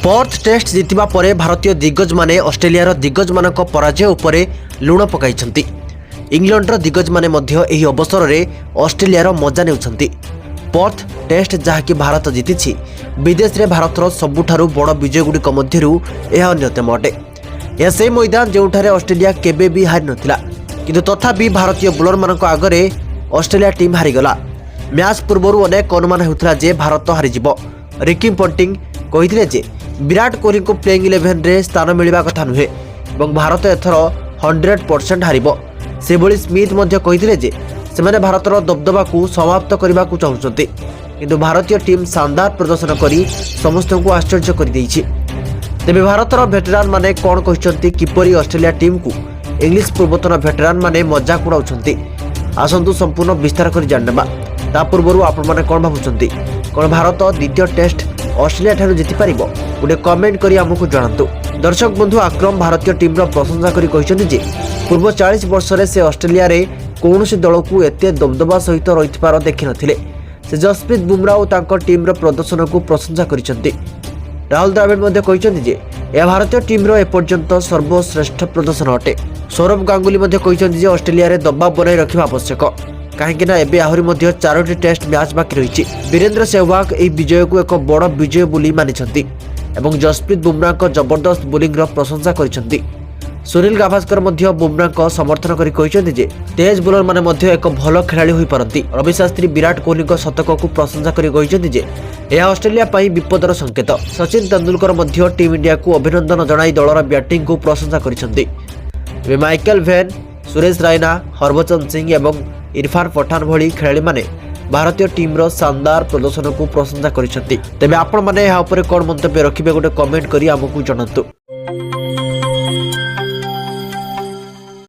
Perth test जितिबा परे भारतीय दिग्गज माने ऑस्ट्रेलिया दिग्गज मानक पराजय उपरे लुण पकाइछन्ति। इंग्लैंडर दिग्गज माने मध्य एही अवसर में ऑस्ट्रेलिया मजा नेउछन्ति। पर्थ टेस्ट जहाँकि भारत जीति विदेश में भारतर सबुठारु बड़ विजय गुड़िक मध्यरु यह अन्यतम अटे। यह से मैदान जोठारे ऑस्ट्रेलिया केबे भी हारि नथिला, किंतु तथापि भारतीय बोलर मानक आगरे ऑस्ट्रेलिया टीम हारिगला। मैच पूर्व अनेक अनुमान होता जे भारत हारिजिब। रिकी पंटिंग कहिथिले जे विराट कोहली को प्लेइंग 11 रे स्थान मिलवा कथा नुहे और भारत एथर 100% हारिब। से भली स्मिथ मध्य कहिथिले जे सेमाने भारतर दबदबा को समाप्त करने को चाहते, किंतु भारतीय टीम शानदार प्रदर्शन करी समस्त को आश्चर्य कर देइछि। तेबे भारतर भेटेरान माने कोन कहिसंती किपरि ऑस्ट्रेलिया टीम को इंग्लिश पूर्वतन भेटेरान माने मजाक उड़ाउछंती। आसंतु संपूर्ण विस्तार कर जानबा। ता पूर्व आपण माने कोन भाबुछंती, कोन भारत द्वितीय टेस्ट ऑस्ट्रेलिया ठानु जीति पारिबो? गोटे कमेंट करी हमकु जणांतु। दर्शक बंधु आक्रम भारतीय टीम रो प्रशंसा करी कहिसंती जे पूर्व 40 वर्ष रे से ऑस्ट्रेलिया रे कौनसी दल को एते दबदबा सहित रहिथिबार देखि नथिले। से जसप्रीत बुमराह और तांको टीम रो प्रदर्शन को प्रशंसा करिसंती। राहुल द्रविड़ मध्य कहिसंती जे यह भारतीय टीम रो एपर्यंत सर्वश्रेष्ठ प्रदर्शन अटे। सौरभ गांगुली मध्य कहिसंती जे ऑस्ट्रेलिया रे दबाव बनाई रखिबा आवश्यक, कहीं एबे आहरी मध्य 4टी टेस्ट मैच बाकी रही। वीरेंद्र सहवाग यह विजय को एक बड़ विजय बोली मानिछंती एवं जसप्रीत बुमराह को जबरदस्त बोलिंग रो प्रशंसा करिछंती। सुनील गाभास्कर मध्य बुमराह को समर्थन करी कहिसंती जे तेज बोलर माने मध्य एक भल खेलाड़ी होई पारंती। रवि शास्त्री विराट कोहली को शतक को प्रशंसा करी कहिसंती जे यह ऑस्ट्रेलिया पई विपदर संकेत। सचिन तेंदुलकर मध्य टीम इंडिया को अभिनंदन जणाई दलर बैटिंग को प्रशंसा करिसंती। माइकल वेन, सुरेश रायना, हरभजन सिंह एवं इरफान पठान भली खेलाड़ी माने भारतीय टीम रो शानदार प्रदर्शन को प्रशंसा करिसंती। तेबे आपण माने यहा ऊपर कोन मंतव्य रखिबे गोटे कमेंट करी हमकु जणांतु।